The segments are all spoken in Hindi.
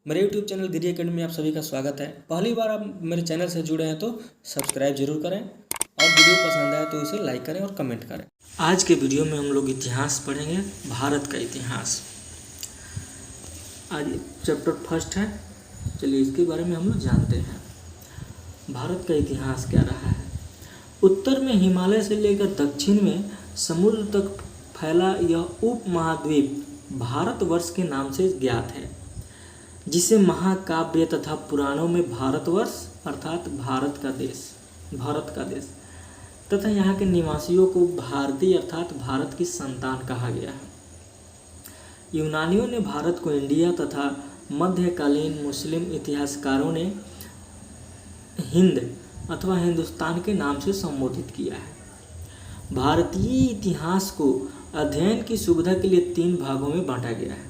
मेरे YouTube चैनल गिरी एकेडमी में आप सभी का स्वागत है। पहली बार आप मेरे चैनल से जुड़े हैं तो सब्सक्राइब जरूर करें और वीडियो पसंद आए तो इसे लाइक करें और कमेंट करें। आज के वीडियो में हम लोग इतिहास पढ़ेंगे, भारत का इतिहास। आज चैप्टर फर्स्ट है, चलिए इसके बारे में हम लोग जानते हैं। भारत का इतिहास क्या रहा है। उत्तर में हिमालय से लेकर दक्षिण में समुद्र तक फैला यह उप महाद्वीप भारतवर्ष के नाम से ज्ञात है, जिसे महाकाव्य तथा पुराणों में भारतवर्ष अर्थात भारत का देश तथा यहाँ के निवासियों को भारतीय अर्थात भारत की संतान कहा गया है। यूनानियों ने भारत को इंडिया तथा मध्यकालीन मुस्लिम इतिहासकारों ने हिंद अथवा हिंदुस्तान के नाम से संबोधित किया है। भारतीय इतिहास को अध्ययन की सुविधा के लिए 3 भागों में बांटा गया है: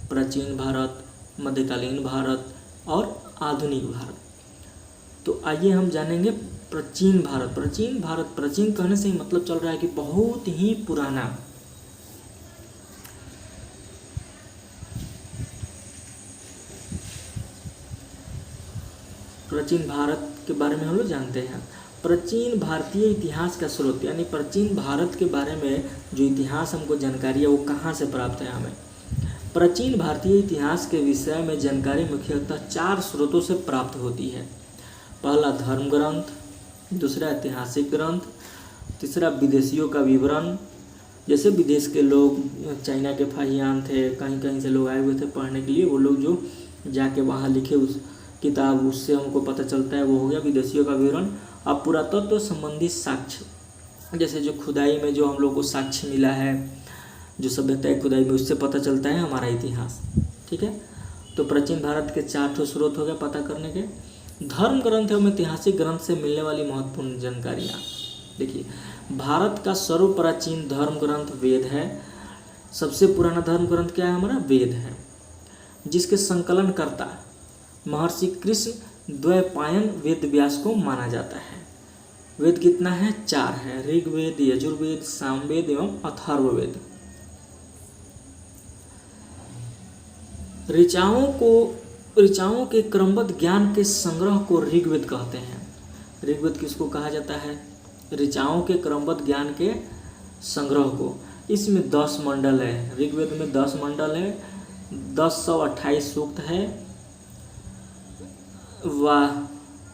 प्राचीन भारत, मध्यकालीन भारत और आधुनिक भारत। तो आइए हम जानेंगे प्राचीन भारत। प्राचीन कहने से ही मतलब चल रहा है कि बहुत ही पुराना। प्राचीन भारत के बारे में हम लोग जानते हैं। प्राचीन भारतीय इतिहास का स्रोत यानी प्राचीन भारत के बारे में जो इतिहास हमको जानकारी है वो कहाँ से प्राप्त है हमें। प्राचीन भारतीय इतिहास के विषय में जानकारी मुख्यतः 4 स्रोतों से प्राप्त होती है। पहला धर्म ग्रंथ, दूसरा ऐतिहासिक ग्रंथ, तीसरा विदेशियों का विवरण, जैसे विदेश के लोग, चाइना के फाहियान थे, कहीं कहीं से लोग आए हुए थे पढ़ने के लिए, वो लोग जो जाके वहाँ लिखे उस किताब, उससे हमको पता चलता है, वो हो गया विदेशियों का विवरण। अब पुरातत्व संबंधी साक्ष्य, जैसे जो खुदाई में जो हम लोग को साक्ष्य मिला है, जो सभ्यता की खुदाई में, उससे पता चलता है हमारा इतिहास। ठीक है, तो प्राचीन भारत के 4 स्रोत हो गए पता करने के। धर्म ग्रंथ एवं ऐतिहासिक ग्रंथ से मिलने वाली महत्वपूर्ण जानकारियाँ। देखिए, भारत का सर्वप्राचीन धर्म ग्रंथ वेद है। सबसे पुराना धर्म ग्रंथ क्या है हमारा? वेद है, जिसके संकलनकर्ता महर्षि कृष्ण द्वैपायन वेद व्यास को माना जाता है। वेद कितना है? 4 है: ऋग्वेद, यजुर्वेद, सामवेद एवं अथर्ववेद। ऋचाओं के क्रमबद्ध ज्ञान के संग्रह को ऋग्वेद कहते हैं। ऋग्वेद किसको कहा जाता है? ऋचाओं के क्रमबद्ध ज्ञान के संग्रह को। इसमें 10 मंडल है। ऋग्वेद में 10 मंडल है, 1028 सूक्त है,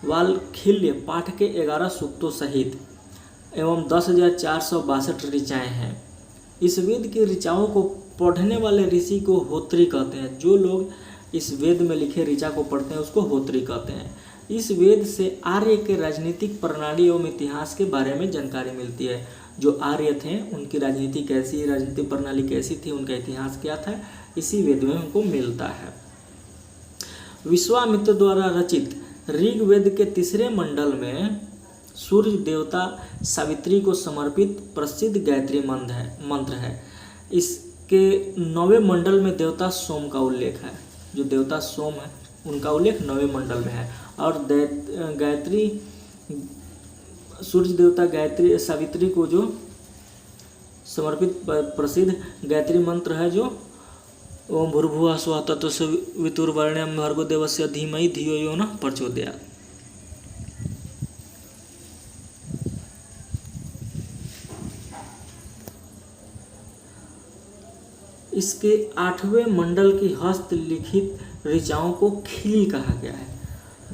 वाल्खिल्य पाठ के 11 सूक्तों सहित एवं 10,462 ऋचाएँ हैं। इस वेद की ऋचाओं को पढ़ने वाले ऋषि को होत्री कहते हैं। जो लोग इस वेद में लिखे ऋचा को पढ़ते हैं उसको होत्री कहते हैं। इस वेद से आर्य के राजनीतिक प्रणाली एवं इतिहास के बारे में जानकारी मिलती है। जो आर्य थे उनकी राजनीतिक प्रणाली कैसी थी, उनका इतिहास क्या था, इसी वेद में उनको मिलता है। विश्वामित्र द्वारा रचित ऋग्वेद के 3 मंडल में सूर्य देवता सावित्री को समर्पित प्रसिद्ध गायत्री मंत्र है। इसके 9वें मंडल में देवता सोम का उल्लेख है। जो देवता सोम है उनका उल्लेख 9वें मंडल में है। और गायत्री, सूर्य देवता गायत्री सावित्री को जो समर्पित प्रसिद्ध गायत्री मंत्र है जो ओम भूर्भुवः स्वः तत्सवितुर्वरेण्यं भर्गो देवस्य धीमहि धियो यो नः प्रचोदयात्। इसके 8वें मंडल की हस्तलिखित ऋचाओं को खील कहा गया है।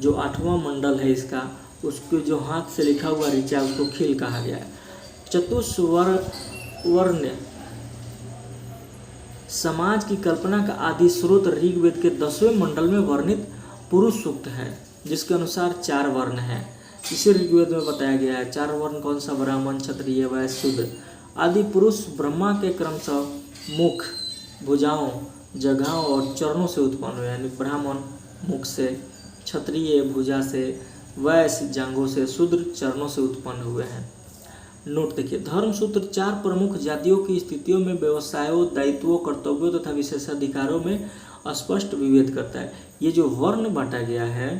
जो 8वां मंडल है इसका, उसको जो हाथ से लिखा हुआ ऋचा उसको खील कहा गया है। चतुष्वर्ण समाज की कल्पना का आदि स्रोत ऋग्वेद के 10वें मंडल में वर्णित पुरुष सूक्त है, जिसके अनुसार 4 वर्ण हैं। इसे ऋग्वेद में बताया गया है। 4 वर्ण कौन सा? ब्राह्मण, क्षत्रिय, वैश्य, शूद्र। आदि पुरुष ब्रह्मा के क्रमशः मुख, भुजाओं, जघाओं और चरणों से उत्पन्न हुए, यानी ब्राह्मण मुख से, क्षत्रिय भुजा से, वैश्य जांघों से, शूद्र चरणों से उत्पन्न हुए हैं। नोट देखिए, धर्मसूत्र 4 प्रमुख जातियों की स्थितियों में व्यवसायों, दायित्वों, कर्तव्यों तथा विशेषाधिकारों में स्पष्ट विभेद करता है। ये जो वर्ण बांटा गया है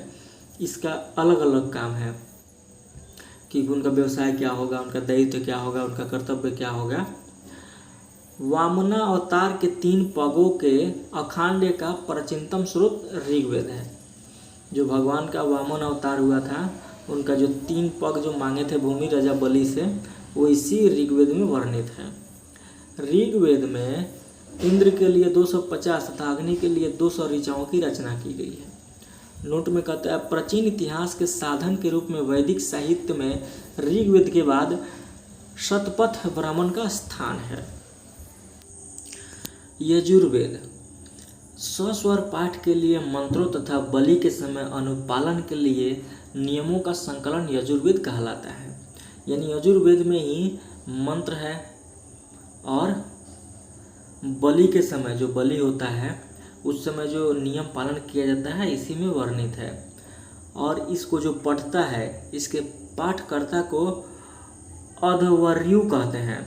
इसका अलग अलग काम है कि उनका व्यवसाय क्या होगा, उनका दायित्व क्या होगा, उनका कर्तव्य क्या होगा। वामना अवतार के 3 पगों के अखांड का प्राचीनतम स्रोत ऋग्वेद है। जो भगवान का वामन अवतार हुआ था, उनका जो 3 पग जो मांगे थे भूमि राजा बलि से, वो इसी ऋग्वेद में वर्णित है। ऋग्वेद में इंद्र के लिए 250 तथा अग्नि के लिए 200 ऋचाओं की रचना की गई है। नोट में कहता है, प्राचीन इतिहास के साधन के रूप में वैदिक साहित्य में ऋग्वेद के बाद शतपथ ब्राह्मण का स्थान है। यजुर्वेद सस्वर पाठ के लिए मंत्रों तथा बलि के समय अनुपालन के लिए नियमों का संकलन यजुर्वेद कहलाता है। यानी यजुर्वेद में ही मंत्र है और बलि के समय जो बलि होता है उस समय जो नियम पालन किया जाता है इसी में वर्णित है। और इसको जो पढ़ता है, इसके पाठकर्ता को अध्वर्यु कहते हैं।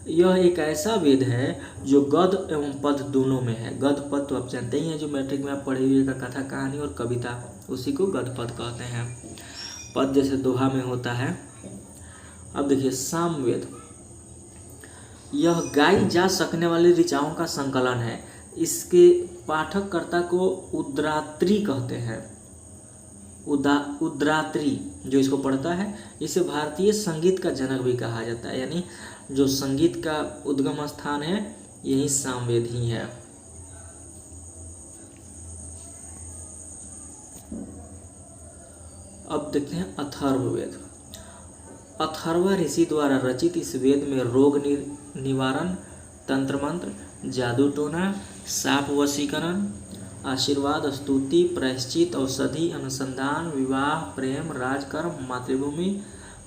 यह एक ऐसा वेद है जो गद्य एवं पद दोनों में है। गद्य पद तो आप जानते ही हैं, जो मैट्रिक में आप पढ़े हुए का कथा कहानी और कविता, उसी को गद्य पद कहते हैं। पद जैसे दोहा में होता है। अब देखिए सामवेद, यह गाई जा सकने वाली ऋचाओं का संकलन है। इसके पाठककर्ता को उद्रात्री कहते हैं। उद्रात्री जो इसको पढ़ता है, इसे भारतीय संगीत का जनक भी कहा जाता है। यानी जो संगीत का उद्गम स्थान है यही सामवेद ही है। अब देखते हैं अथर्ववेद। अथर्वा ऋषि द्वारा रचित इस वेद में रोग निवारण, तंत्र मंत्र, जादू टोना, साप वशीकरण, आशीर्वाद, स्तुति, प्रायश्चित, औषधि, अनुसंधान, विवाह, प्रेम, राजकर्म, मातृभूमि,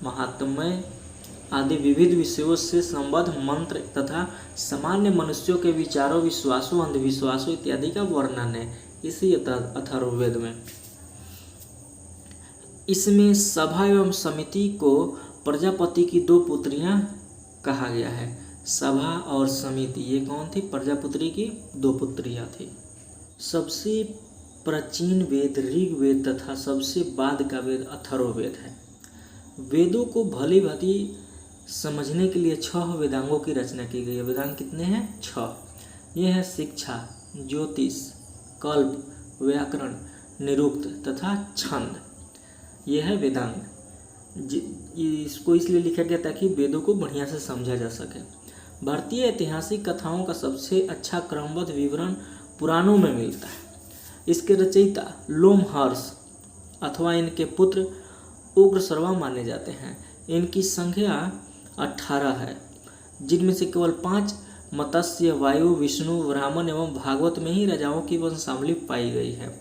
महात्म्य आदि विविध विषयों से संबद्ध मंत्र तथा सामान्य मनुष्यों के विचारों, विश्वासों, अंधविश्वासों इत्यादि का वर्णन है इसी अथर्ववेद में। इसमें सभा एवं समिति को प्रजापति की 2 पुत्रियां कहा गया है। सभा और समिति ये कौन थी? प्रजापुत्री की 2 पुत्रियां थी। सबसे प्राचीन वेद ऋग्वेद तथा सबसे बाद का वेद अथर्ववेद है। वेदों को भली भांति समझने के लिए 6 वेदांगों की रचना की गई है। वेदांग कितने हैं? 6। ये है शिक्षा, ज्योतिष, कल्प, व्याकरण, निरुक्त तथा छंद। यह है वेदांग। इसको इसलिए लिखा गया ताकि वेदों को बढ़िया से समझा जा सके। भारतीय ऐतिहासिक कथाओं का सबसे अच्छा क्रमबद्ध विवरण पुराणों में मिलता है। इसके रचयिता लोमहर्ष अथवा इनके पुत्र उग्रश्रवा माने जाते हैं। इनकी संख्या 18 है, जिनमें से केवल 5 मत्स्य, वायु, विष्णु, ब्राह्मण एवं भागवत में ही राजाओं की वंशावली पाई गई है।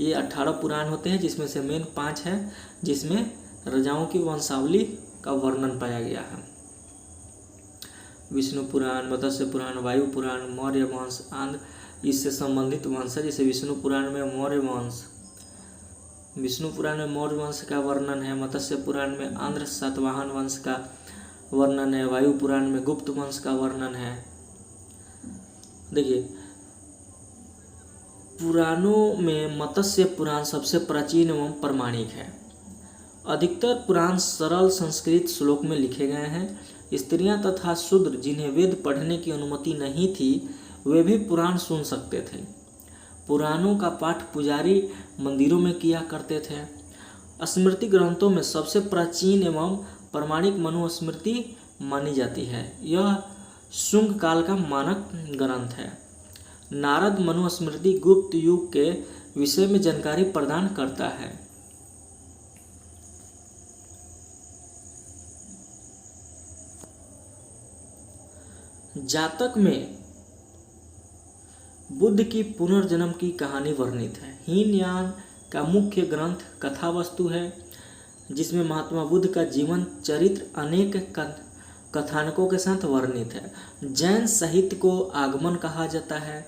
ये 18 पुराण होते हैं, जिसमें से मेन 5 है जिसमें राजाओं की वंशावली का वर्णन पाया गया है। विष्णु पुराण, मत्स्य पुराण, वायु पुराण, मौर्य वंश, आंध्र इससे संबंधित वंश है। जैसे विष्णु पुराण में मौर्य वंश, विष्णु पुराण में मौर्य वंश का वर्णन है। मत्स्य पुराण में आंध्र सातवाहन वंश का वर्णन है। वायु पुराण में गुप्त वंश का वर्णन है। देखिए पुराणों में मत्स्य पुराण सबसे प्राचीन एवं प्रमाणिक है। अधिकतर पुराण सरल संस्कृत श्लोक में लिखे गए हैं। स्त्रियां तथा शूद्र जिन्हें वेद पढ़ने की अनुमति नहीं थी, वे भी पुराण सुन सकते थे। पुराणों का पाठ पुजारी मंदिरों में किया करते थे। स्मृति ग्रंथों में सबसे प्राचीन एवं प्रमाणिक मनुस्मृति मानी जाती है। यह शुंग काल का मानक ग्रंथ है। नारद मनुस्मृति गुप्त युग के विषय में जानकारी प्रदान करता है। जातक में बुद्ध की पुनर्जन्म की कहानी वर्णित है। हीनयान का मुख्य ग्रंथ कथा वस्तु है, जिसमें महात्मा बुद्ध का जीवन चरित्र अनेक कथानकों के साथ वर्णित है। जैन साहित्य को आगमन कहा जाता है।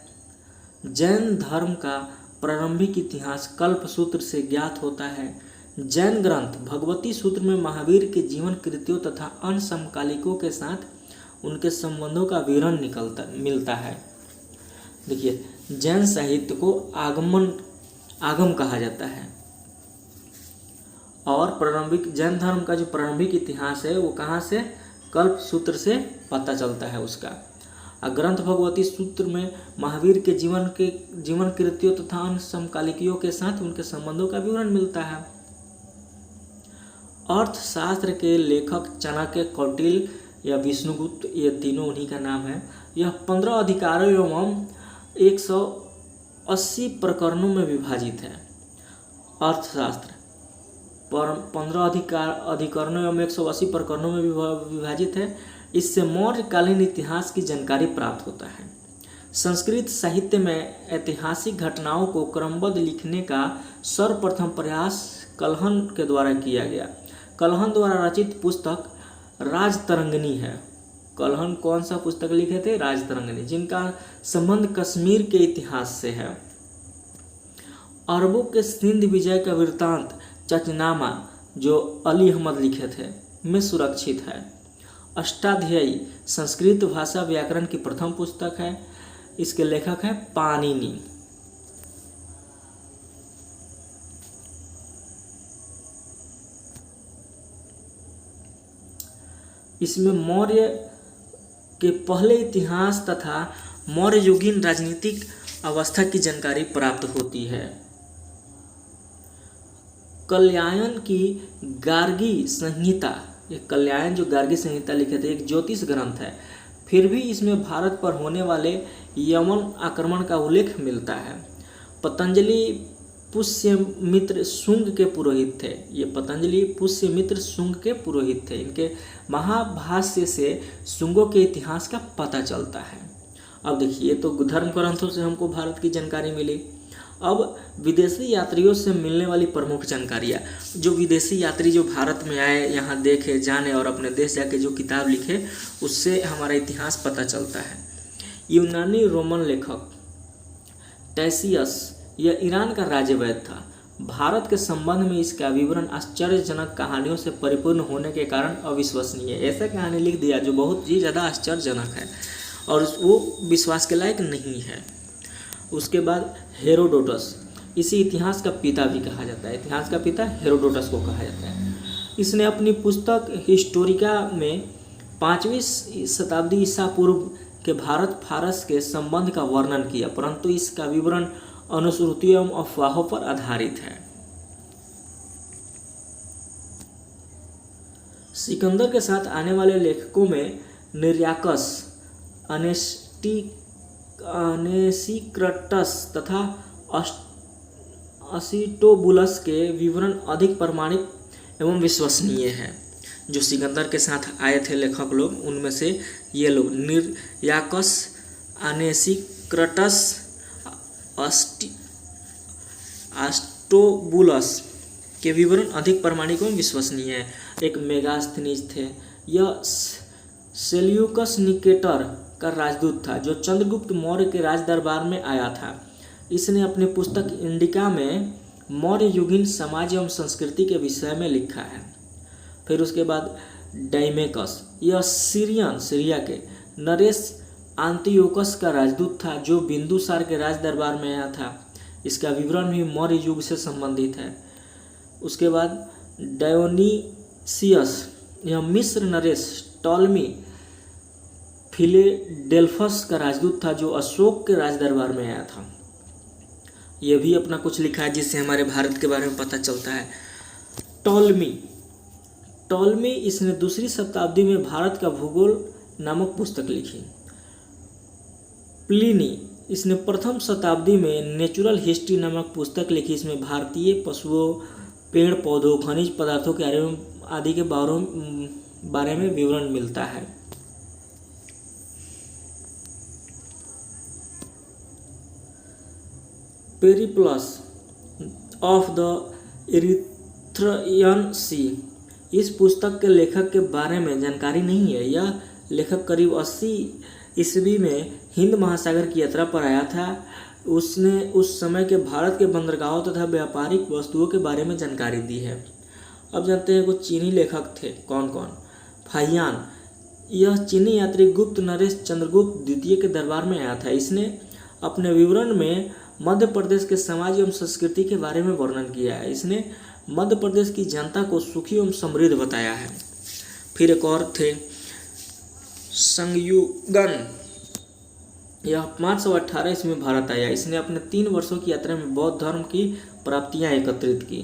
जैन धर्म का प्रारंभिक इतिहास कल्प सूत्र से ज्ञात होता है। जैन ग्रंथ भगवती सूत्र में महावीर के जीवन कृतियों तथा अन्य समकालिकों के साथ उनके संबंधों का विवरण मिलता है। देखिए जैन साहित्य को आगम कहा जाता है। और प्रारंभिक जैन धर्म का जो प्रारंभिक इतिहास है वो कहाँ से? कल्प सूत्र से पता चलता है उसका। ग्रंथ भगवती सूत्र में महावीर के जीवन कृत्यों तथा अन्य समकालिकियों के साथ उनके संबंधों का विवरण मिलता है। अर्थशास्त्र के लेखक चाणक्य, कौटिल्य या विष्णुगुप्त, ये तीनों उन्हीं का नाम है। यह 15 अधिकारों एवं 180 प्रकरणों में विभाजित है। अर्थशास्त्र 15 अधिकरणों एवं 180 प्रकरणों में विभाजित है। इससे मौर्यकालीन इतिहास की जानकारी प्राप्त होता है। संस्कृत साहित्य में ऐतिहासिक घटनाओं को क्रमबद्ध लिखने का सर्वप्रथम प्रयास कल्हण के द्वारा किया गया। कल्हण द्वारा रचित पुस्तक राजतरंगिणी है। कल्हण कौन सा पुस्तक लिखे थे? राजतरंगिणी, जिनका संबंध कश्मीर के इतिहास से है। अरबों के सिंध विजय का वृत्तांत चचनामा, जो अली अहमद लिखे थे, में सुरक्षित है। अष्टाध्यायी संस्कृत भाषा व्याकरण की प्रथम पुस्तक है। इसके लेखक है पाणिनि। इसमें मौर्य के पहले इतिहास तथा मौर्य युगीन राजनीतिक अवस्था की जानकारी प्राप्त होती है। कल्याण की गार्गी संहिता, ये कल्याण जो गार्गी संहिता लिखे थे, एक ज्योतिष ग्रंथ है। फिर भी इसमें भारत पर होने वाले यमन आक्रमण का उल्लेख मिलता है। पतंजलि पुष्यमित्र शुंग के पुरोहित थे। ये पतंजलि पुष्यमित्र शुंग के पुरोहित थे। इनके महाभाष्य से शुंगों के इतिहास का पता चलता है। अब देखिए, तो धर्म ग्रंथों से हमको भारत की जानकारी मिली। अब विदेशी यात्रियों से मिलने वाली प्रमुख जानकारियाँ, जो विदेशी यात्री जो भारत में आए, यहाँ देखे जाने और अपने देश जाके जो किताब लिखे, उससे हमारा इतिहास पता चलता है। यूनानी रोमन लेखक टैसियस, यह ईरान का राज्यवैद था। भारत के संबंध में इसका विवरण आश्चर्यजनक कहानियों से परिपूर्ण होने के कारण अविश्वसनीय है। ऐसा कहानी लिख दिया जो बहुत ही ज़्यादा आश्चर्यजनक है और वो विश्वास के लायक नहीं है। उसके बाद हेरोडोटस, इसी इतिहास का पिता भी कहा जाता है। इतिहास का पिता हेरोडोटस को कहा जाता है। इसने अपनी पुस्तक हिस्टोरिका में 5वीं शताब्दी ईसा पूर्व के भारत फारस के संबंध का वर्णन किया, परंतु इसका विवरण अनुश्रुतियों एवं अफवाहों पर आधारित है। सिकंदर के साथ आने वाले लेखकों में निर्याकस, अनेसिक्रटस तथा असिटोबुलस के विवरण अधिक प्रमाणिक एवं विश्वसनीय है। जो सिकंदर के साथ आए थे लेखक लोग, उनमें से ये लोग निर्याकस, अनेसिक्रटस, असिटोबुलस के विवरण अधिक प्रमाणिक एवं विश्वसनीय है। एक मेगास्थनीज थे। यह सेल्यूकस निकेटर का राजदूत था, जो चंद्रगुप्त मौर्य के राज दरबार में आया था। इसने अपनी पुस्तक इंडिका में मौर्य युगीन समाज एवं संस्कृति के विषय में लिखा है। फिर उसके बाद डाइमेकस, यह सीरिया के नरेश आंतियोकस का राजदूत था, जो बिंदुसार के राज दरबार में आया था। इसका विवरण भी मौर्य युग से संबंधित है। उसके बाद डायोनीसियस, यह मिस्र नरेश टॉलमी फिलेडेल्फस का राजदूत था, जो अशोक के राज दरबार में आया था। यह भी अपना कुछ लिखा है जिससे हमारे भारत के बारे में पता चलता है। टॉलमी इसने 2री शताब्दी में भारत का भूगोल नामक पुस्तक लिखी। प्लिनी, इसने प्रथम शताब्दी में नेचुरल हिस्ट्री नामक पुस्तक लिखी। इसमें भारतीय पशुओं, पेड़ पौधों, खनिज पदार्थों के आदि के बारे में विवरण मिलता है। पेरिप्लस ऑफ द इरिथ्रियन सी, इस पुस्तक के लेखक के बारे में जानकारी नहीं है। यह लेखक करीब 80 ईस्वी में हिंद महासागर की यात्रा पर आया था। उसने उस समय के भारत के बंदरगाहों तथा व्यापारिक वस्तुओं के बारे में जानकारी दी है। अब जानते हैं कुछ चीनी लेखक थे। कौन कौन? फाहियान, यह चीनी यात्री गुप्त नरेश चंद्रगुप्त द्वितीय के दरबार में आया था। इसने अपने विवरण में मध्य प्रदेश के समाज एवं संस्कृति के बारे में वर्णन किया है। इसने मध्य प्रदेश की जनता को सुखी एवं समृद्ध बताया है। फिर एक और थे संयुगन यह 518 ईस्वी में भारत आया। इसने अपने 3 वर्षों की यात्रा में बौद्ध धर्म की प्राप्तियां एकत्रित की।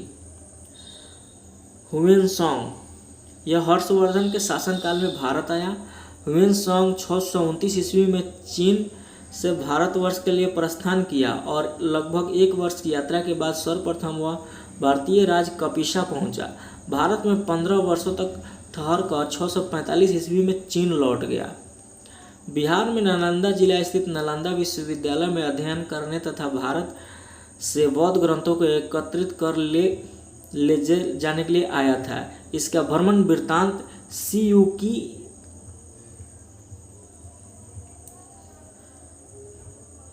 हुएनसांग यह हर्षवर्धन के शासनकाल में भारत आया। हुएनसांग 629 ईस्वी में चीन से भारतवर्ष के लिए प्रस्थान किया और लगभग 1 वर्ष की यात्रा के बाद सर्वप्रथम वह भारतीय राज्य कपिसा पहुंचा। भारत में 15 वर्षों तक ठहरकर 645 ईस्वी में चीन लौट गया। बिहार में नालंदा जिला स्थित नालंदा विश्वविद्यालय में अध्ययन करने तथा भारत से बौद्ध ग्रंथों को एकत्रित कर ले जाने के लिए आया था। इसका भ्रमण वृत्तांत सीयू की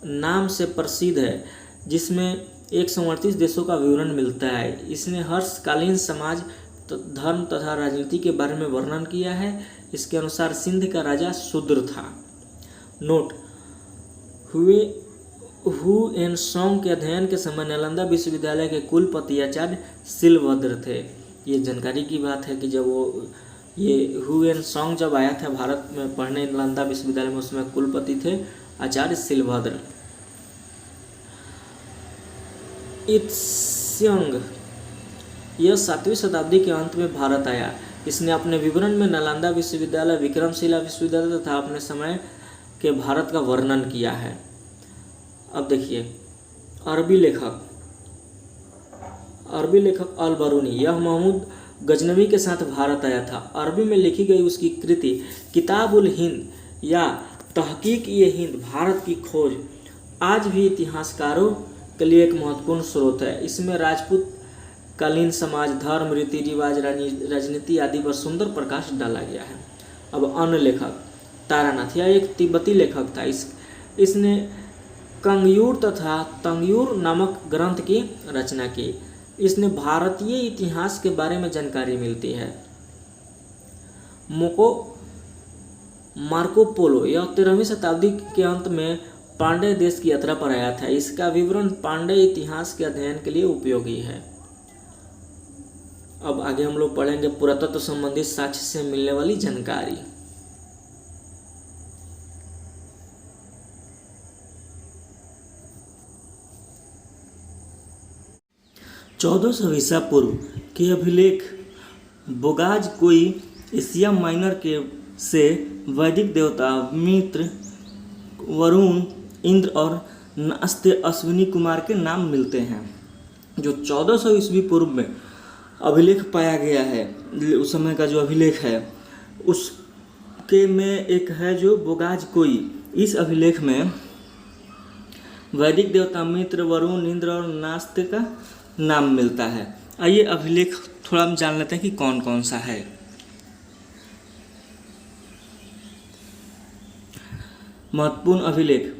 नाम से प्रसिद्ध है, जिसमें 138 देशों का विवरण मिलता है। इसने हर्षकालीन समाज धर्म तथा राजनीति के बारे में वर्णन किया है। इसके अनुसार सिंध का राजा शूद्र था। नोट: हुएनसांग के अध्ययन के समय नालंदा विश्वविद्यालय के कुलपति आचार्य शिलभद्र थे। ये जानकारी की बात है कि जब ये हुएनसांग जब आया था भारत में पढ़ने नालंदा विश्वविद्यालय में, उसमें कुलपति थे आचार्य शिलभद्र। इत्स्यंग यह 7वीं शताब्दी के अंत में भारत आया। इसने अपने विवरण में नालंदा विश्वविद्यालय, विक्रमशिला विश्वविद्यालय तथा अपने समय के भारत का वर्णन किया है। अब देखिए, अरबी लेखक अल बरूनी यह महमूद गजनवी के साथ भारत आया था। अरबी में लिखी गई उसकी कृति किताबुल हिंद या तहकीक-ए-हिंद भारत की खोज आज भी इतिहासकारों के लिए एक महत्वपूर्ण स्रोत है। इसमें राजपूत कालीन समाज, धर्म, रीति रिवाज, राजनीति आदि पर सुंदर प्रकाश डाला गया है। अब अन्य लेखक तारानाथ यह एक तिब्बती लेखक था। इसने कंगयूर तथा तंगयूर नामक ग्रंथ की रचना की। इसने भारतीय इतिहास के बारे में जानकारी मिलती है। मार्को पोलो यह 13वीं शताब्दी के अंत में पांड्य देश की यात्रा पर आया था। इसका विवरण पांड्य इतिहास के अध्ययन के लिए उपयोगी है। अब आगे हम लोग पढ़ेंगे पुरातत्व संबंधी साक्ष्य से मिलने वाली जानकारी। चौदह सौ ईसा पूर्व के अभिलेख बोगाज कोई एशिया माइनर के से वैदिक देवता मित्र, वरुण, इंद्र और नास्ते अश्विनी कुमार के नाम मिलते हैं। जो 1400 ईस्वी पूर्व में अभिलेख पाया गया है, उस समय का जो अभिलेख है उसके में एक है जो बोगाज कोई। इस अभिलेख में वैदिक देवता मित्र, वरुण, इंद्र और नास्ते का नाम मिलता है। आइए अभिलेख थोड़ा हम जान लेते हैं कि कौन कौन सा है। महत्वपूर्ण अभिलेख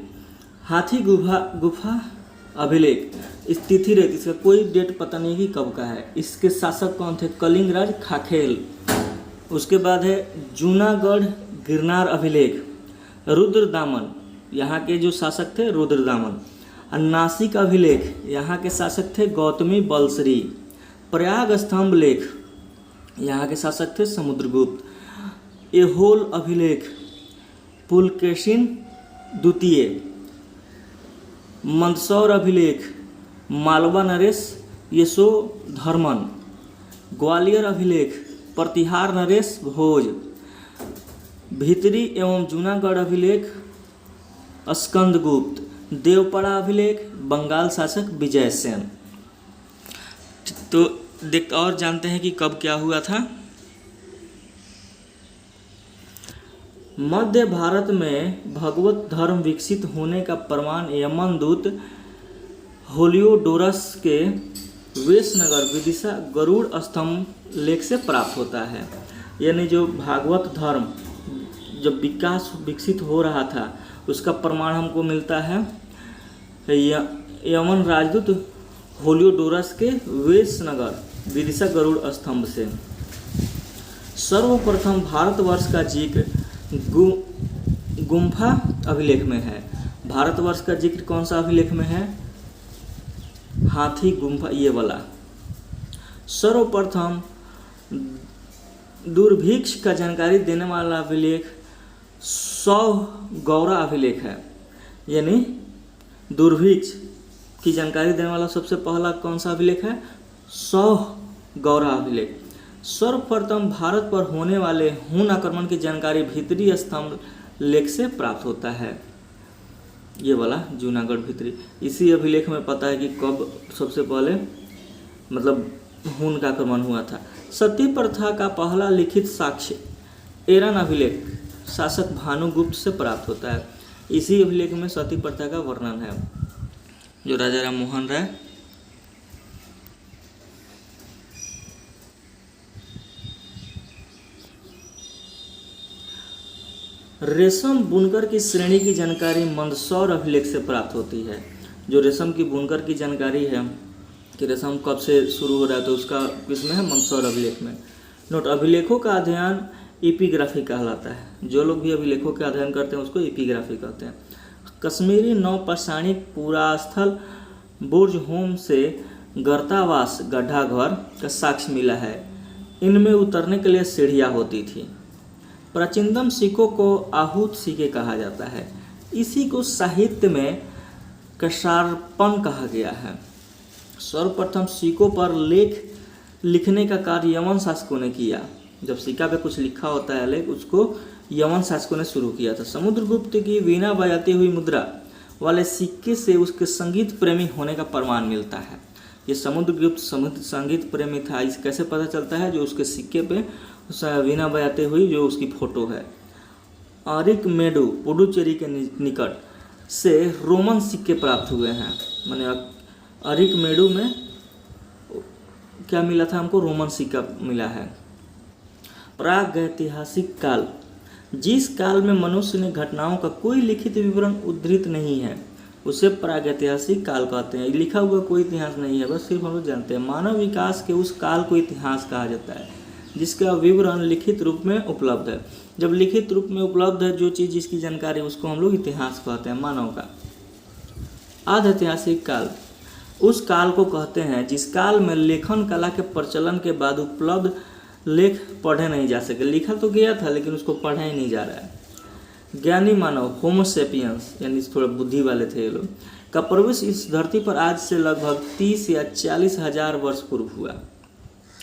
हाथी गुफा अभिलेख तिथि रहती, इसका कोई डेट पता नहीं कि कब का है। इसके शासक कौन थे? कलिंग राज खाखेल। उसके बाद है जूनागढ़ गिरनार अभिलेख, रुद्रदामन, यहाँ के जो शासक थे रुद्रदामन। नासिक अभिलेख, यहाँ के शासक थे गौतमी बलश्री। प्रयाग स्तंभ लेख, यहाँ के शासक थे समुद्रगुप्त। एहोल अभिलेख, पुलकेशिन द्वितीय। मंदसौर अभिलेख, मालवा नरेश यशोधर्मन। ग्वालियर अभिलेख, प्रतिहार नरेश भोज। भीतरी एवं जूनागढ़ अभिलेख स्कंदगुप्त। देवपड़ा अभिलेख, बंगाल शासक विजय सेन। तो देखते और जानते हैं कि कब क्या हुआ था। मध्य भारत में भगवत धर्म विकसित होने का प्रमाण यमनदूत होलियोडोरस के वेशनगर विदिशा गरुड़ स्तंभ लेख से प्राप्त होता है। यानी जो भागवत धर्म जब विकसित हो रहा था उसका प्रमाण हमको मिलता है यमन राजदूत होलियोडोरस के वेशनगर विदिशा गरुड़ स्तंभ से। सर्वप्रथम भारतवर्ष का जिक्र गुम्फा अभिलेख में है। भारतवर्ष का जिक्र कौन सा अभिलेख में है? हाथी गुम्फा, ये वाला। सर्वप्रथम दुर्भिक्ष का जानकारी देने वाला अभिलेख सौगौरा अभिलेख है, यानी दुर्भिक्ष की जानकारी देने वाला सबसे पहला कौन सा अभिलेख है? सौगौरा अभिलेख। सर्वप्रथम भारत पर होने वाले हुन आक्रमण की जानकारी भीतरी स्तंभ लेख से प्राप्त होता है। ये वाला जूनागढ़ भीतरी, इसी अभिलेख में पता है कि कब सबसे पहले मतलब हुन का आक्रमण हुआ था। सती प्रथा का पहला लिखित साक्ष्य एरन अभिलेख शासक भानुगुप्त से प्राप्त होता है। इसी अभिलेख में सती प्रथा का वर्णन है, जो राजा राम मोहन राय रेशम बुनकर की श्रेणी की जानकारी मंदसौर अभिलेख से प्राप्त होती है। जो रेशम की बुनकर की जानकारी है कि रेशम कब से शुरू हो रहा है, तो उसका किसमें है? मंदसौर अभिलेख में। नोट, अभिलेखों का अध्ययन एपिग्राफी कहलाता है। जो लोग भी अभिलेखों का अध्ययन करते हैं उसको एपिग्राफी कहते हैं। कश्मीरी नवपाषाणिक पुरास्थल बुर्ज होम से गर्तावास गड्ढा घर का साक्ष्य मिला है। इनमें उतरने के लिए सीढ़ियाँ होती थी। प्राचीनतम सिक्कों को आहूत सिक्के कहा जाता है। इसी को साहित्य में कशार्पण कहा गया है। सर्वप्रथम सिक्कों पर लेख लिखने का कार्य यवन शासकों ने किया। जब सिक्का पे कुछ लिखा होता है लेख, उसको यवन शासकों ने शुरू किया था। समुद्रगुप्त की वीणा बजाती हुई मुद्रा वाले सिक्के से उसके संगीत प्रेमी होने का प्रमाण मिलता है। ये समुद्रगुप्त संगीत प्रेमी था, इस कैसे पता चलता है? जो उसके सिक्के पे वीणा बजाते हुई जो उसकी फोटो है। अरिकमेडु पुडुचेरी के निकट से रोमन सिक्के प्राप्त हुए हैं। माने अरिकमेडु में क्या मिला था हमको? रोमन सिक्का मिला है। प्रागैतिहासिक काल, जिस काल में मनुष्य ने घटनाओं का कोई लिखित विवरण उद्धृत नहीं है उसे प्रागैतिहासिक काल कहते हैं। लिखा हुआ कोई इतिहास नहीं है, बस सिर्फ हम लोग जानते हैं। मानव विकास के उस काल को इतिहास कहा जाता है जिसका विवरण लिखित रूप में उपलब्ध है। जब लिखित रूप में उपलब्ध है जो चीज़ जिसकी जानकारी, उसको हम लोग इतिहास कहते हैं मानव का। आध ऐतिहासिक काल उस काल को कहते हैं जिस काल में लेखन कला के प्रचलन के बाद उपलब्ध लेख पढ़े नहीं जा सके। लिखा तो गया था लेकिन उसको पढ़ा ही नहीं जा रहा है। ज्ञानी मानव होमो सेपियंस, यानी थोड़ा बुद्धि वाले थे ये लोग, का प्रवेश इस धरती पर आज से लगभग 30 या 40 हजार वर्ष पूर्व हुआ।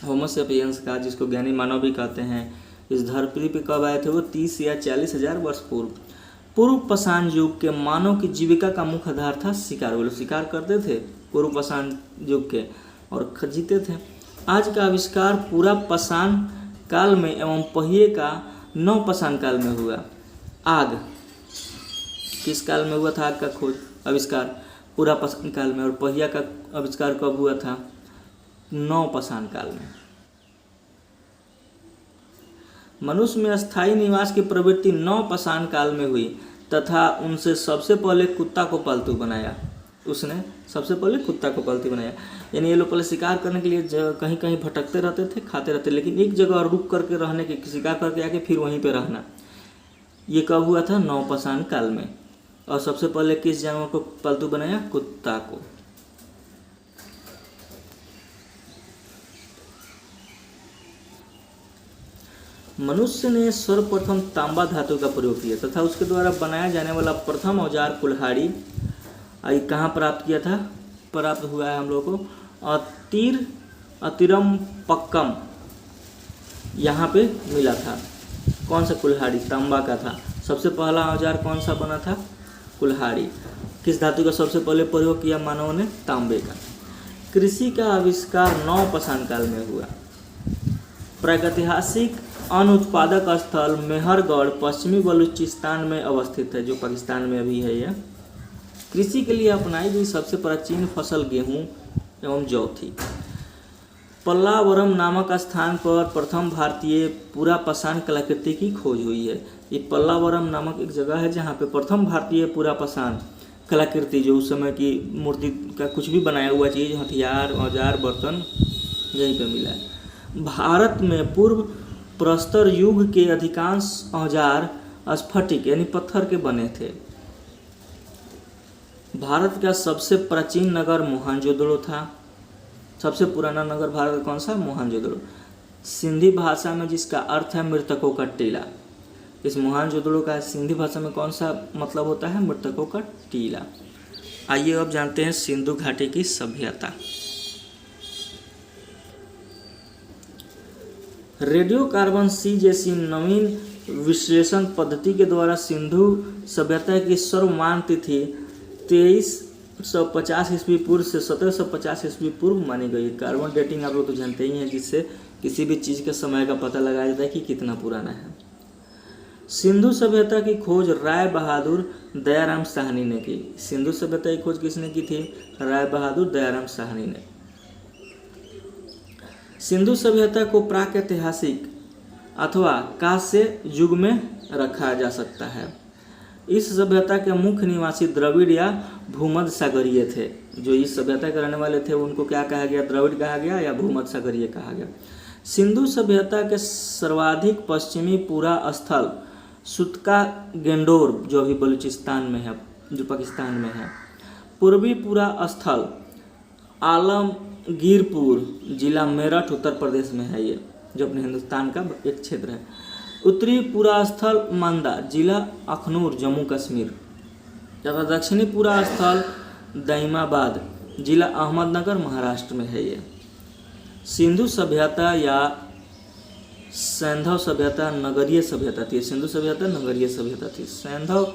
होमो सेपियंस का, जिसको ज्ञानी मानव भी कहते हैं, इस धरती पे कब आए थे? वो 30 या 40 हजार वर्ष पूर्व। पूर्व पाषाण युग के मानव की जीविका का मुख्य आधार था शिकार। वो लोग शिकार करते थे पूर्व पाषाण युग के और जीते थे। आज का आविष्कार पूरा पाषाण काल में एवं पहिए का नव पाषाण काल में हुआ। आग किस काल में हुआ था? आग का खोज आविष्कार पूरा पाषाण काल में, और पहिया का आविष्कार कब हुआ था? नव पाषाण काल में। मनुष्य में स्थायी निवास की प्रवृत्ति नव पाषाण काल में हुई तथा उनसे सबसे पहले कुत्ता को पालतू बनाया। उसने सबसे पहले कुत्ता को पालतू बनाया। यानी ये लोग पहले शिकार करने के लिए कहीं कहीं भटकते रहते थे, खाते रहते, लेकिन एक जगह रुक करके रहने के, शिकार करके आके फिर वहीं पे रहना। ये कब हुआ था? नव पाषाण काल में। और सबसे पहले किस जानवर को पालतू बनाया? कुत्ता को। मनुष्य ने सर्वप्रथम तांबा धातु का प्रयोग किया तथा उसके द्वारा बनाया जाने वाला प्रथम औजार कुल्हाड़ी कहाँ प्राप्त किया था? प्राप्त हुआ है हम लोगों को अतिरम पक्कम, यहाँ पे मिला था। कौन सा कुल्हाड़ी? तांबा का था। सबसे पहला औजार कौन सा बना था? कुल्हाड़ी। किस धातु का सबसे पहले प्रयोग किया मानव ने? तांबे का। कृषि का आविष्कार नव पाषाण काल में हुआ। प्रागैतिहासिक अन्न उत्पादक स्थल मेहरगढ़ पश्चिमी बलूचिस्तान में अवस्थित है, जो पाकिस्तान में अभी है। यह कृषि के लिए अपनाई गई सबसे प्राचीन फसल गेहूं एवं जौ थी। पल्लावरम नामक स्थान पर प्रथम भारतीय पूरा पाषाण कलाकृति की खोज हुई है। ये पल्लावरम नामक एक जगह है जहाँ पे प्रथम भारतीय पूरा पाषाण कलाकृति, जो उस समय की मूर्ति का कुछ भी बनाया हुआ चीज़, हथियार, औजार, बर्तन, यहीं पे मिला है। भारत में पूर्व प्रस्तर युग के अधिकांश औजार स्फटिक यानी पत्थर के बने थे। भारत का सबसे प्राचीन नगर मोहनजोदड़ो था। सबसे पुराना नगर भारत का कौन सा? मोहनजोदड़ो। सिंधी भाषा में जिसका अर्थ है मृतकों का टीला। इस मोहनजोदड़ो का सिंधी भाषा में कौन सा मतलब होता है? मृतकों का टीला। आइए अब जानते हैं सिंधु घाटी की सभ्यता। रेडियो कार्बन सी जैसी नवीन विश्लेषण पद्धति के द्वारा सिंधु सभ्यता की सर्वमान्य तिथि 2350 ईस्वी पूर्व से 1750 ईस्वी पूर्व मानी गई। कार्बन डेटिंग आप लोग तो जानते ही हैं, जिससे किसी भी चीज़ के समय का पता लगाया जाता है कि कितना पुराना है। सिंधु सभ्यता की खोज राय बहादुर दयाराम साहनी ने की। सिंधु सभ्यता की खोज किसने की थी? राय बहादुर दयाराम साहनी ने। सिंधु सभ्यता को प्रागैतिहासिक अथवा कांस्य युग में रखा जा सकता है। इस सभ्यता के मुख्य निवासी द्रविड़ या भूमध्य सागरीय थे। जो इस सभ्यता के रहने वाले थे उनको क्या कहा गया? द्रविड़ कहा गया या भूमध्य सागरीय कहा गया। सिंधु सभ्यता के सर्वाधिक पश्चिमी पूरा स्थल सुतका गेंडोर, जो अभी बलूचिस्तान में है, जो पाकिस्तान में है। पूर्वी पूरा स्थल आलमगीरपुर, जिला मेरठ, उत्तर प्रदेश में है, ये जो अपने हिंदुस्तान का एक क्षेत्र है। उत्तरी पूरा स्थल मांदा, जिला अखनूर, जम्मू कश्मीर, तथा दक्षिणी पूरा स्थल दाइमाबाद, जिला अहमदनगर, महाराष्ट्र में है ये। सिंधु सभ्यता या सैंधव सभ्यता नगरीय सभ्यता थी। सिंधु सभ्यता नगरीय सभ्यता थी। सैंधव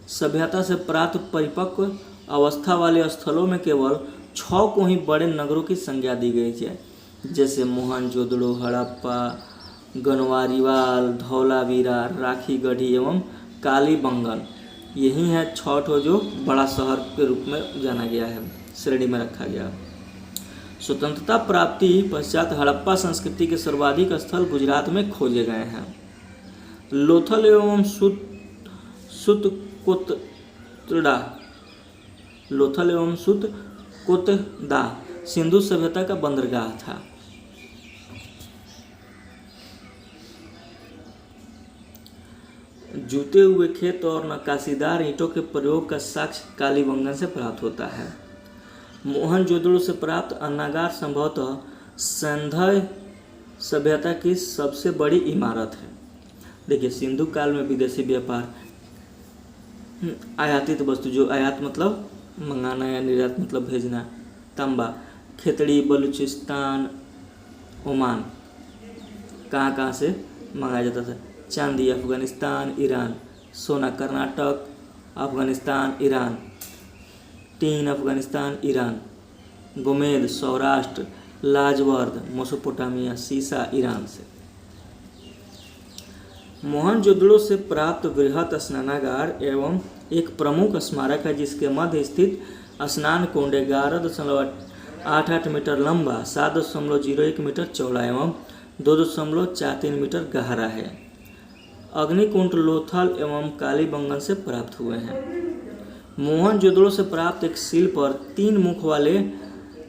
सभ्यता से प्राप्त परिपक्व अवस्था वाले स्थलों में केवल 6 को ही बड़े नगरों की संज्ञा दी गई है, जैसे मोहनजोदड़ो, हड़प्पा, गनवारीवाल, धौलावीरा, राखीगढ़ी एवं कालीबंगन। यही है 6 ठो जो बड़ा शहर के रूप में जाना गया है, श्रेणी में रखा गया। स्वतंत्रता प्राप्ति पश्चात हड़प्पा संस्कृति के सर्वाधिक स्थल गुजरात में खोजे गए हैं। लोथल एवं सुतकोतदा सिंधु सभ्यता का बंदरगाह था। जूते हुए खेत और नक्काशीदार ईंटों के प्रयोग का साक्ष्य कालीबंगन से प्राप्त होता है। मोहनजोदड़ो से प्राप्त अन्नागार संभवतः सैंधव सभ्यता की सबसे बड़ी इमारत है। देखिए, सिंधु काल में विदेशी व्यापार, आयातित वस्तु, जो आयात मतलब मंगाना या निर्यात मतलब भेजना, तांबा, खेतड़ी, बलूचिस्तान, ओमान, कहाँ से मंगाया जाता था। चांदी, अफगानिस्तान, ईरान। सोना, कर्नाटक, अफगानिस्तान, ईरान। टीन, अफगानिस्तान, ईरान। गोमेद, सौराष्ट्र। लाजवर्द, मेसोपोटामिया। सीसा, ईरान से। मोहनजोदड़ो से प्राप्त बृहत स्नानागार एवं एक प्रमुख स्मारक है, जिसके मध्य स्थित स्नान कुंड 11.88 मीटर लंबा, 7.01 मीटर चौड़ा एवं 2.43 मीटर गहरा है। अग्निकुंड लोथल एवं कालीबंगन से प्राप्त हुए हैं। मोहनजोदड़ो से प्राप्त एक शिल पर 3 मुख वाले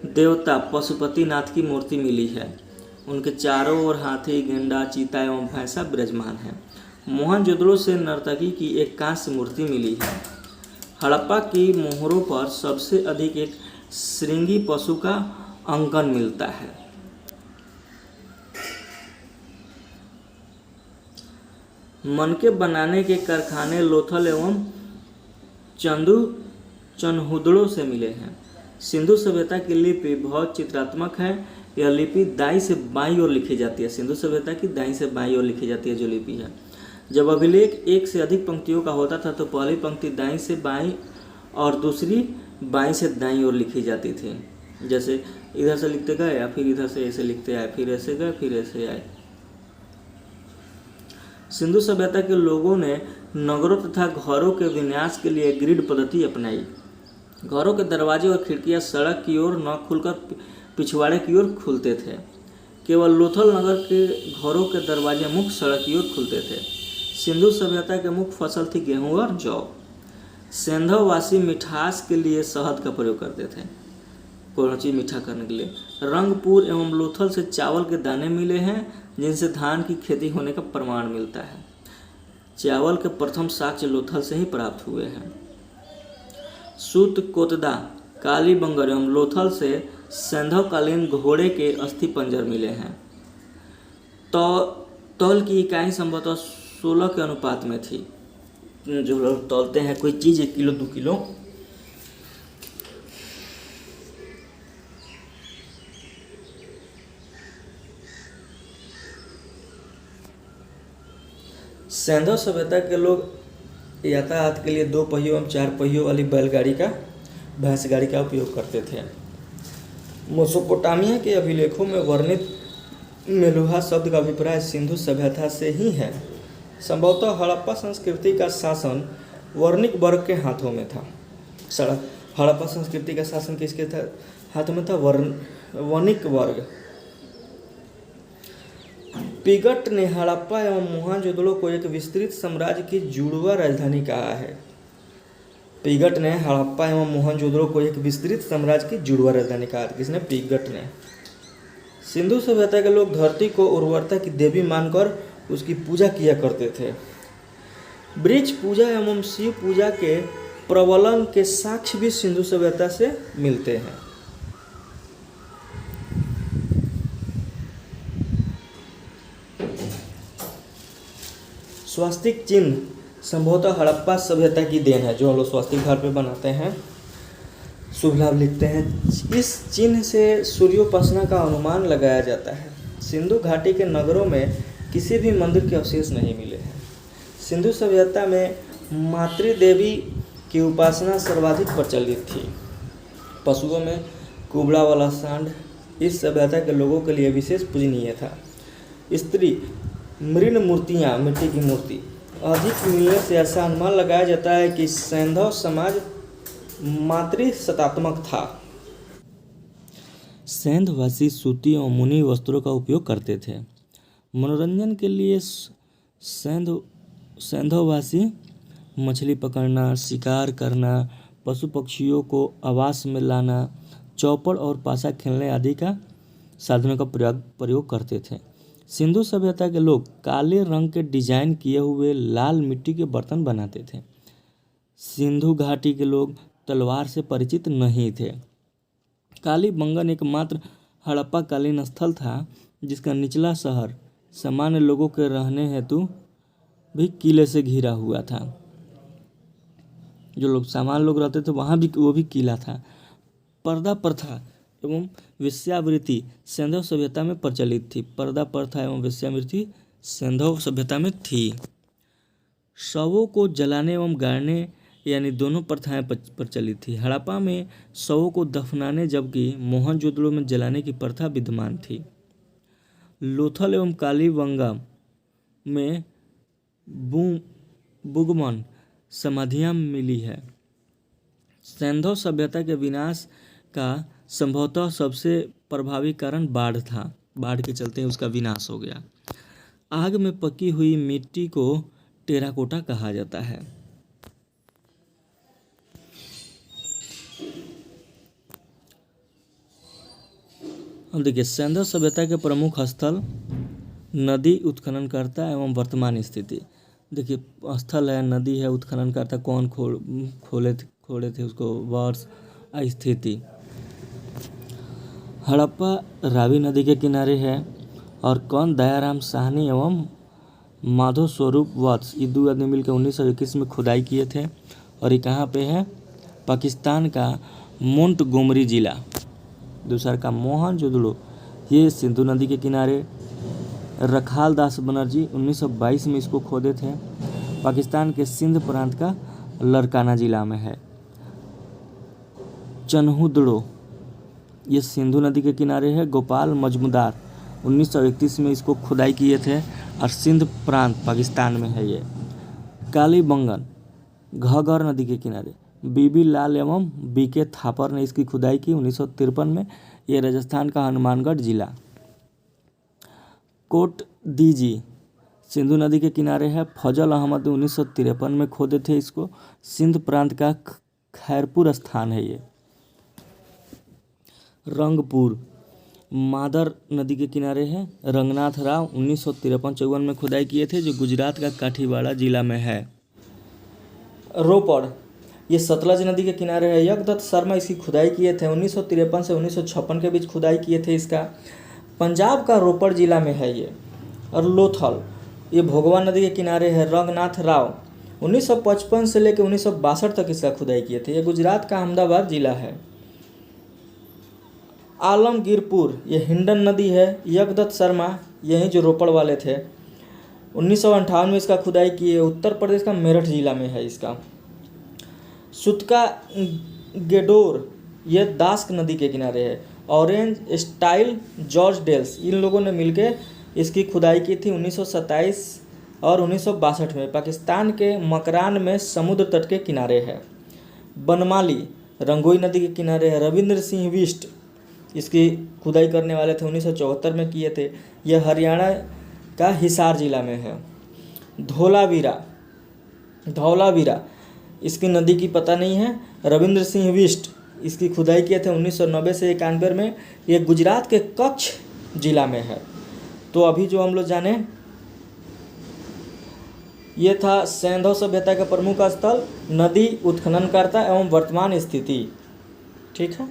देवता पशुपतिनाथ की मूर्ति मिली है। उनके चारों ओर हाथी, गेंडा, चीता एवं भैंसा विराजमान है। मोहनजोदड़ो से नर्तकी की एक कांस्य मूर्ति मिली है। हड़प्पा की मोहरों पर सबसे अधिक एक श्रृंगी पशु का अंकन मिलता है। मनके बनाने के कारखाने लोथल एवं चन्हुदड़ो से मिले हैं। सिंधु सभ्यता की लिपि बहुत चित्रात्मक है। यह लिपि दाईं से बाईं ओर लिखी जाती है। सिंधु सभ्यता की दाईं से बाईं ओर लिखी जाती है जो लिपि है। जब अभिलेख एक से अधिक पंक्तियों का होता था तो पहली पंक्ति दाईं से बाईं और दूसरी बाईं से दाईं ओर लिखी जाती थी। जैसे इधर से लिखते गए या फिर इधर से ऐसे लिखते आए, फिर ऐसे गए, फिर ऐसे आए। सिंधु सभ्यता के लोगों ने नगरों तथा घरों के विन्यास के लिए ग्रिड पद्धति अपनाई। घरों के दरवाजे और खिड़कियां सड़क की ओर न खुलकर पिछवाड़े की ओर खुलते थे। केवल लोथल नगर के घरों के दरवाजे मुख्य सड़क की ओर खुलते थे। सिंधु सभ्यता के मुख्य फसल थी गेहूं और जौ। सैंधववासी मिठास के लिए शहद का प्रयोग करते थे, कोई चीज़ मीठा करने के लिए। रंगपुर एवं लोथल से चावल के दाने मिले हैं, जिनसे धान की खेती होने का प्रमाण मिलता है। चावल के प्रथम साक्ष्य लोथल से ही प्राप्त हुए हैं। सूतकोतदा, कालीबंगर एवं लोथल से सैंधवकालीन घोड़े के अस्थि पंजर मिले हैं। तौल की इकाई संभवतः 16 के अनुपात में थी। जो लोग तौलते हैं कोई चीज़ 1 किलो 2 किलो, सैंधव सभ्यता के लोग यातायात के लिए 2 पहियों एवं 4 पहियों वाली बैलगाड़ी का भैंस गाड़ी का उपयोग करते थे। मेसोपोटामिया के अभिलेखों में वर्णित मेलुहा शब्द का अभिप्राय सिंधु सभ्यता से ही है। संभवतः हड़प्पा संस्कृति का शासन वर्णिक वर्ग के हाथों में था। हड़प्पा संस्कृति का शासन किसके हाथों में था? वणिक वर्ग। पिगट ने हड़प्पा एवं मोहनजोदड़ो को एक विस्तृत साम्राज्य की जुड़वा राजधानी कहा है। पिगट ने हड़प्पा एवं मोहनजोदड़ो को एक विस्तृत साम्राज्य की जुड़वा राजधानी कहा। किसने? पिगट ने। सिंधु सभ्यता के लोग धरती को उर्वरता की देवी मानकर उसकी पूजा किया करते थे। वृक्ष पूजा एवं शिव पूजा के प्रबलन के साक्ष्य भी सिंधु सभ्यता से मिलते हैं। स्वास्तिक चिन्ह संभवतः हड़प्पा सभ्यता की देन है। जो हम लोग स्वास्तिक घर पे बनाते हैं, शुभ लाभ लिखते हैं, इस चिन्ह से सूर्योपासना का अनुमान लगाया जाता है। सिंधु घाटी के नगरों में किसी भी मंदिर के अवशेष नहीं मिले हैं। सिंधु सभ्यता में मातृदेवी की उपासना सर्वाधिक प्रचलित थी। पशुओं में कुबड़ा वाला सांड इस सभ्यता के लोगों के लिए विशेष पूजनीय था। स्त्री मृण मूर्तियाँ, मिट्टी की मूर्ति अधिक मिलने से ऐसा अनुमान लगाया जाता है कि सैंधव समाज मातृसत्तात्मक था। सैंधवासी सूती और मुनि वस्त्रों का उपयोग करते थे। मनोरंजन के लिए सैंधववासी मछली पकड़ना, शिकार करना, पशु पक्षियों को आवास में लाना, चौपड़ और पासा खेलने आदि का साधनों का प्रयोग करते थे। सिंधु सभ्यता के लोग काले रंग के डिजाइन किए हुए लाल मिट्टी के बर्तन बनाते थे। सिंधु घाटी के लोग तलवार से परिचित नहीं थे। कालीबंगन एकमात्र हड़प्पा कालीन स्थल था जिसका निचला शहर सामान्य लोगों के रहने हेतु भी किले से घिरा हुआ था। जो लोग सामान्य लोग रहते थे वहाँ भी वो भी किला था। पर्दा प्रथा एवं वेश्यावृत्ति सैंधव सभ्यता में प्रचलित थी। पर्दा प्रथा एवं वेश्यावृत्ति सैंधव सभ्यता में थी। शवों को जलाने एवं गाड़ने यानी दोनों प्रथाएं प्रचलित थी। हड़प्पा में शवों को दफनाने जबकि मोहनजोदड़ो में जलाने की प्रथा विद्यमान थी। लोथल एवं कालीबंगा में बुगमन समाधियां मिली है। सैंधव सभ्यता के विनाश का संभवतः सबसे प्रभावी कारण बाढ़ था। बाढ़ के चलते उसका विनाश हो गया। आग में पकी हुई मिट्टी को टेराकोटा कहा जाता है। अब देखिए, सैंधव सभ्यता के प्रमुख स्थल नदी, उत्खननकर्ता एवं वर्तमान स्थिति। देखिए, स्थल है, नदी है, उत्खननकर्ता कौन खोले थे उसको, वर्ष, स्थिति। हड़प्पा रावी नदी के किनारे है और कौन दयाराम साहनी एवं माधव स्वरूप वत्स ये 2 आदमी मिलकर 1921 में खुदाई किए थे। और ये कहाँ पे है? पाकिस्तान का मोंटगोमरी जिला। दूसरा का मोहनजोदड़ो, ये सिंधु नदी के किनारे। रखाल दास बनर्जी 1922 में इसको खोदे थे। पाकिस्तान के सिंध प्रांत का लड़काना जिला में है। चन्हुदड़ो, ये सिंधु नदी के किनारे है। गोपाल मजमुदार 1931 में इसको खुदाई किए थे और सिंध प्रांत पाकिस्तान में है ये। कालीबंगन घगर नदी के किनारे। बीबी लाल एवं बीके थापर ने इसकी खुदाई की 1953 में। ये राजस्थान का हनुमानगढ़ जिला। कोट दीजी सिंधु नदी के किनारे है। फजल अहमद 1953 में खोदे थे इसको। सिंध प्रांत का खैरपुर स्थान है ये। रंगपुर मादर नदी के किनारे है। रंगनाथ राव 1953-54 में खुदाई किए थे, जो गुजरात का काठीवाड़ा जिला में है। रोपड़, ये सतलज नदी के किनारे है। यज्ञदत्त शर्मा इसकी खुदाई किए थे। 1953 से 1956 के बीच खुदाई किए थे इसका। पंजाब का रोपड़ जिला में है ये। और लोथल, ये भोगवा नदी के किनारे है। रंगनाथ राव 1955 से लेकर 1962 तक इसका खुदाई किए थे। ये गुजरात का अहमदाबाद जिला है। आलमगीरपुर ये हिंडन नदी है। यज्ञदत्त शर्मा यहीं जो रोपड़ वाले थे 1958 में इसका खुदाई किए। उत्तर प्रदेश का मेरठ जिला में है इसका। सुतका गेडोर ये दास्क नदी के किनारे है। ऑरेंज स्टाइल जॉर्ज डेल्स इन लोगों ने मिलकर इसकी खुदाई की थी 1927 और 1962 में। पाकिस्तान के मकरान में समुद्र तट के किनारे है। बनमाली रंगोई नदी के किनारे है। रविंद्र सिंह बिष्ट इसकी खुदाई करने वाले थे 1974 में किए थे। यह हरियाणा का हिसार जिला में है। धौलावीरा इसकी नदी की पता नहीं है। रविंद्र सिंह बिष्ट इसकी खुदाई किए थे 1990 से 91 में। ये गुजरात के कच्छ जिला में है। तो अभी जो हम लोग जाने ये था सैंधव सभ्यता का प्रमुख स्थल, नदी, उत्खननकर्ता एवं वर्तमान स्थिति। ठीक है।